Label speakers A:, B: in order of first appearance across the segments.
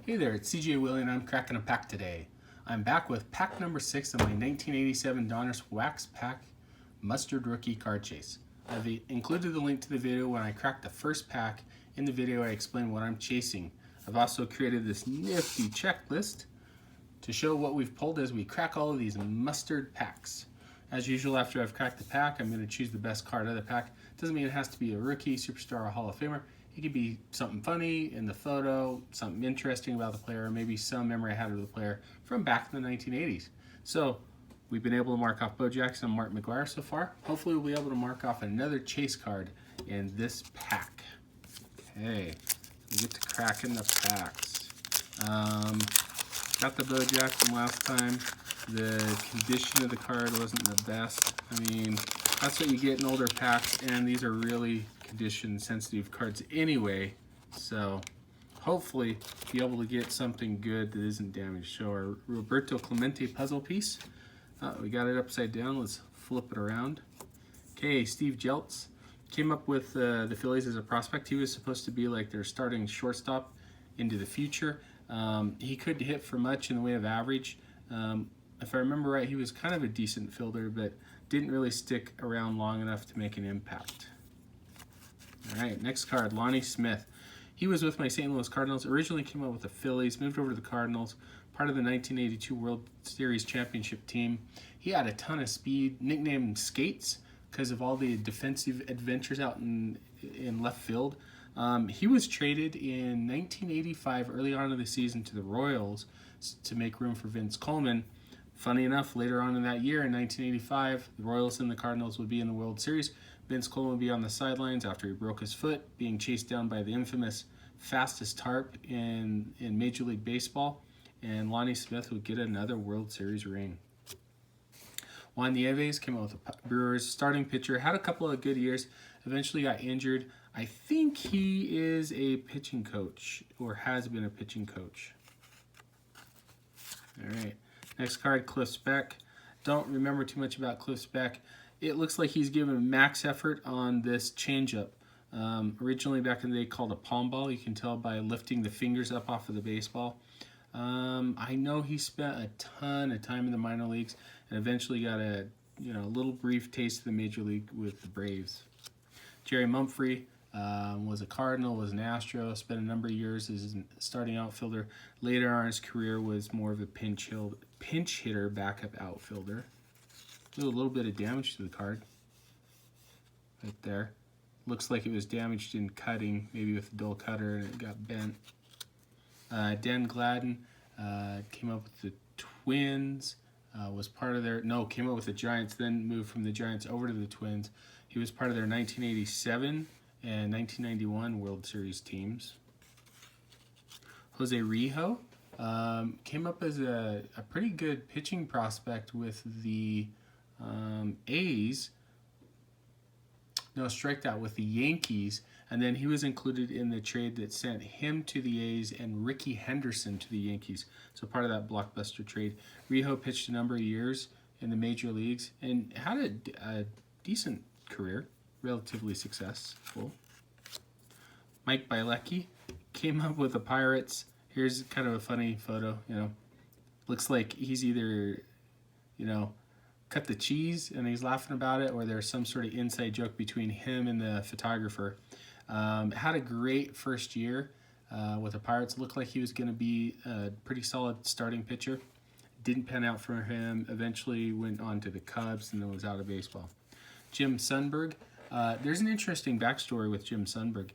A: Hey there, it's CJ Willie and I'm cracking a pack today. I'm back with pack number 6 of my 1987 Donruss Wax Pack Mustard Rookie Card Chase. I've included the link to the video when I cracked the first pack. In the video I explain what I'm chasing. I've also created this nifty checklist to show what we've pulled as we crack all of these mustard packs. As usual, after I've cracked the pack, I'm going to choose the best card of the pack. Doesn't mean it has to be a rookie, superstar, or Hall of Famer. It could be something funny in the photo, something interesting about the player, or maybe some memory I had of the player from back in the 1980s. So we've been able to mark off Bo Jackson and Mark McGwire so far. Hopefully we'll be able to mark off another chase card in this pack. Okay, we get to cracking the packs. Got the Bo Jackson last time. The condition of the card wasn't the best. I mean, that's what you get in older packs, and these are really condition sensitive cards anyway, so hopefully be able to get something good that isn't damaged. So our Roberto Clemente puzzle piece, we got it upside down. Let's flip it around. Okay, Steve Jeltz came up with the Phillies as a prospect. He was supposed to be like their starting shortstop into the future. He couldn't hit for much in the way of average. If I remember right, he was kind of a decent fielder, but didn't really stick around long enough to make an impact. All right, next card, Lonnie Smith. He was with my St. Louis Cardinals, originally came up with the Phillies, moved over to the Cardinals, part of the 1982 World Series championship team. He had a ton of speed, nicknamed Skates because of all the defensive adventures out in left field. He was traded in 1985, early on in the season, to the Royals to make room for Vince Coleman. Funny enough, later on in that year, in 1985, the Royals and the Cardinals would be in the World Series. Vince Coleman would be on the sidelines after he broke his foot, being chased down by the infamous fastest tarp in Major League Baseball, and Lonnie Smith would get another World Series ring. Juan Nieves came out with the Brewers starting pitcher, had a couple of good years, eventually got injured. I think he is a pitching coach, or has been a pitching coach. All right, next card, Cliff Speck. Don't remember too much about Cliff Speck. It looks like he's given max effort on this changeup. Originally back in the day called a palm ball. You can tell by lifting the fingers up off of the baseball. I know he spent a ton of time in the minor leagues and eventually got a little brief taste of the major league with the Braves. Jerry Mumphrey was a Cardinal, was an Astro, spent a number of years as a starting outfielder. Later on in his career was more of a pinch hitter backup outfielder. A little bit of damage to the card right there. Looks like it was damaged in cutting, maybe with a dull cutter, and it got bent. Dan Gladden came up with the Twins, was part of came up with the Giants, then moved from the Giants over to the Twins. He was part of their 1987 and 1991 World Series teams. Jose Rijo came up as a pretty good pitching prospect with the A's. No, striked out with the Yankees, and then he was included in the trade that sent him to the A's and Ricky Henderson to the Yankees. So part of that blockbuster trade. Rijo pitched a number of years in the major leagues and had a decent career, relatively successful. Mike Bielecki came up with the Pirates. Here's kind of a funny photo. Looks like he's either, cut the cheese and he's laughing about it, or there's some sort of inside joke between him and the photographer. Had a great first year with the Pirates. Looked like he was going to be a pretty solid starting pitcher. Didn't pan out for him. Eventually went on to the Cubs and then was out of baseball. Jim Sundberg. There's an interesting backstory with Jim Sundberg.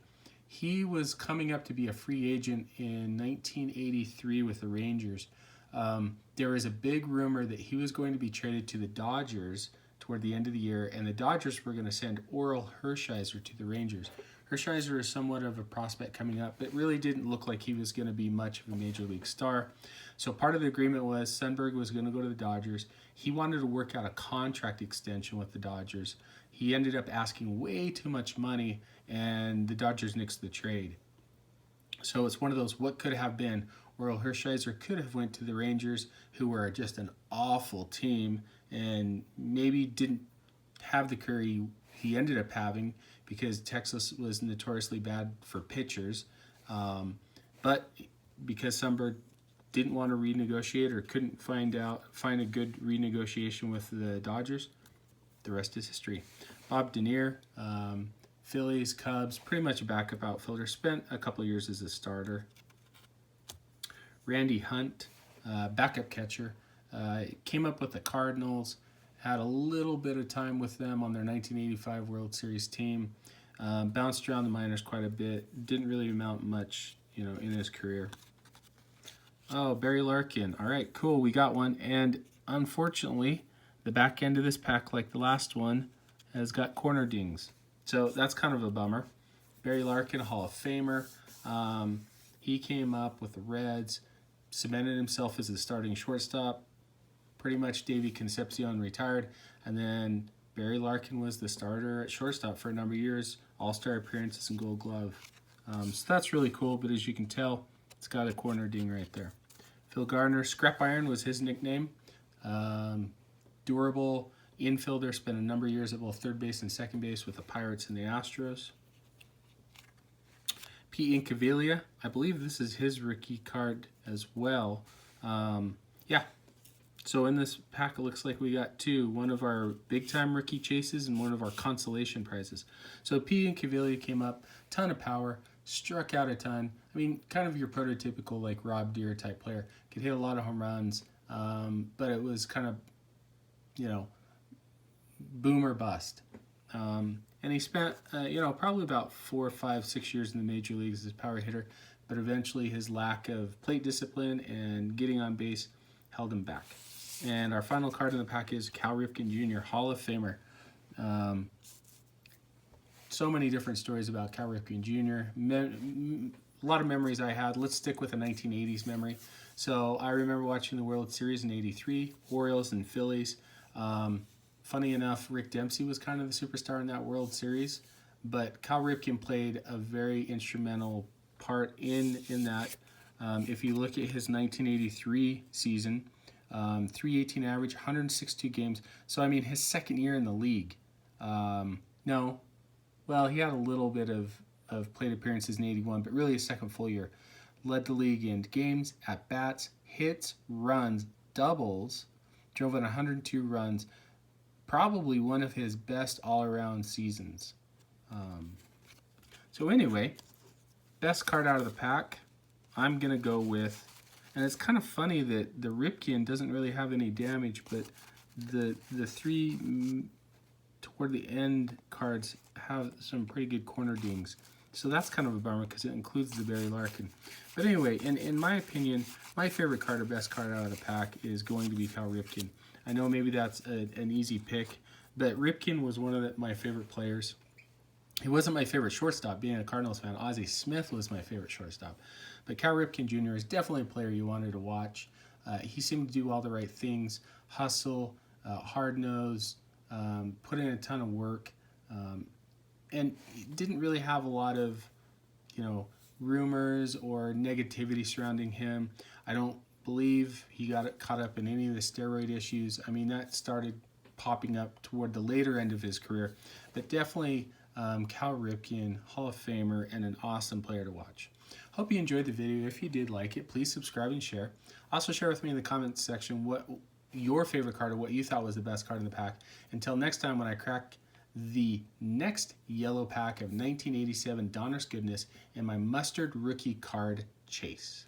A: He was coming up to be a free agent in 1983 with the Rangers. There was a big rumor that he was going to be traded to the Dodgers toward the end of the year, and the Dodgers were going to send Orel Hershiser to the Rangers. Hershiser is somewhat of a prospect coming up, but really didn't look like he was going to be much of a major league star. So part of the agreement was Sundberg was going to go to the Dodgers. He wanted to work out a contract extension with the Dodgers. He ended up asking way too much money, and the Dodgers nixed the trade. So it's one of those what could have been. Orel Hershiser could have went to the Rangers, who were just an awful team and maybe didn't have the career he ended up having because Texas was notoriously bad for pitchers. But because Sundberg didn't want to renegotiate or couldn't find a good renegotiation with the Dodgers, the rest is history. Bob Denier, Phillies, Cubs, pretty much a backup outfielder. Spent a couple of years as a starter. Randy Hunt, backup catcher. Came up with the Cardinals. Had a little bit of time with them on their 1985 World Series team. Bounced around the minors quite a bit. Didn't really amount much, in his career. Oh, Barry Larkin. All right, cool. We got one. And unfortunately, the back end of this pack, like the last one, has got corner dings. So that's kind of a bummer. Barry Larkin, Hall of Famer. He came up with the Reds, cemented himself as the starting shortstop. Pretty much Davey Concepcion retired, and then Barry Larkin was the starter at shortstop for a number of years, all-star appearances and Gold Glove. So that's really cool, but as you can tell, it's got a corner ding right there. Phil Garner, Scrap Iron was his nickname. Durable infielder, spent a number of years at both third base and second base with the Pirates and the Astros. Pete Incaviglia, I believe this is his rookie card as well. Yeah. So in this pack, it looks like we got two. One of our big-time rookie chases and one of our consolation prizes. So Pete Incaviglia came up, ton of power, struck out a ton. I mean, kind of your prototypical like Rob Deere type player. Could hit a lot of home runs, but it was kind of, boom or bust. And he spent, probably about 4, 5, 6 years in the major leagues as a power hitter, but eventually his lack of plate discipline and getting on base held him back. And our final card in the pack is Cal Ripken Jr., Hall of Famer. So many different stories about Cal Ripken Jr. A lot of memories I had. Let's stick with a 1980s memory. So I remember watching the World Series in '83, Orioles and Phillies. Funny enough, Rick Dempsey was kind of the superstar in that World Series, but Cal Ripken played a very instrumental part in that. If you look at his 1983 season, 318 average, 162 games. So, I mean, his second year in the league. He had a little bit of plate appearances in 81, but really his second full year. Led the league in games, at-bats, hits, runs, doubles, drove in 102 runs. Probably one of his best all-around seasons. So anyway, best card out of the pack, I'm going to go with, and it's kind of funny that the Ripken doesn't really have any damage, but the three toward the end cards have some pretty good corner dings. So that's kind of a bummer because it includes the Barry Larkin. But anyway, in my opinion, my favorite card or best card out of the pack is going to be Cal Ripken. I know maybe that's an easy pick, but Ripken was one of my favorite players. He wasn't my favorite shortstop. Being a Cardinals fan, Ozzie Smith was my favorite shortstop. But Cal Ripken Jr. is definitely a player you wanted to watch. He seemed to do all the right things. Hustle, hard-nosed, put in a ton of work, and didn't really have a lot of, rumors or negativity surrounding him. I don't believe he got caught up in any of the steroid issues. I mean, that started popping up toward the later end of his career. But definitely Cal Ripken, Hall of Famer, and an awesome player to watch. Hope you enjoyed the video. If you did like it, please subscribe and share. Also share with me in the comments section what your favorite card or what you thought was the best card in the pack. Until next time when I crack the next yellow pack of 1987 Donruss goodness in my mustard rookie card chase.